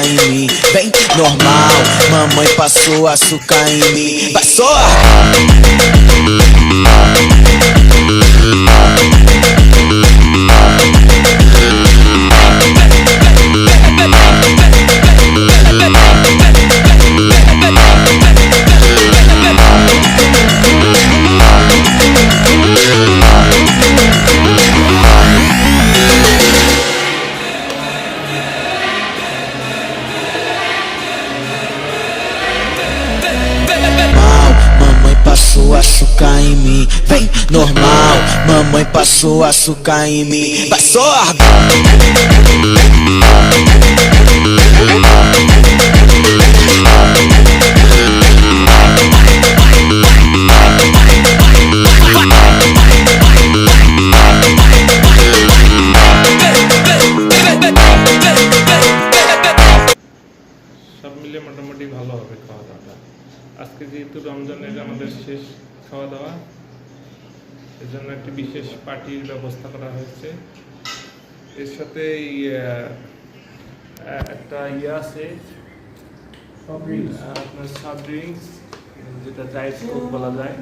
açúcar em mim. Bem normal, mamãe passou açúcar em mim. Vai só! Passou açúcar em mim, vem normal. Mamãe passou açúcar em mim. Vai só! সব মিলে মোটামুটি ভালো হবে খাওয়া দাওয়াটা। আজকে যেহেতু রমজানের আমাদের শেষ খাওয়া দাওয়া, এর জন্য একটি বিশেষ পার্টির ব্যবস্থা করা হয়েছে। এর সাথে একটা আছে আপনার সফট ড্রিঙ্কস, যেটা ড্রাই কোক বলা যায়,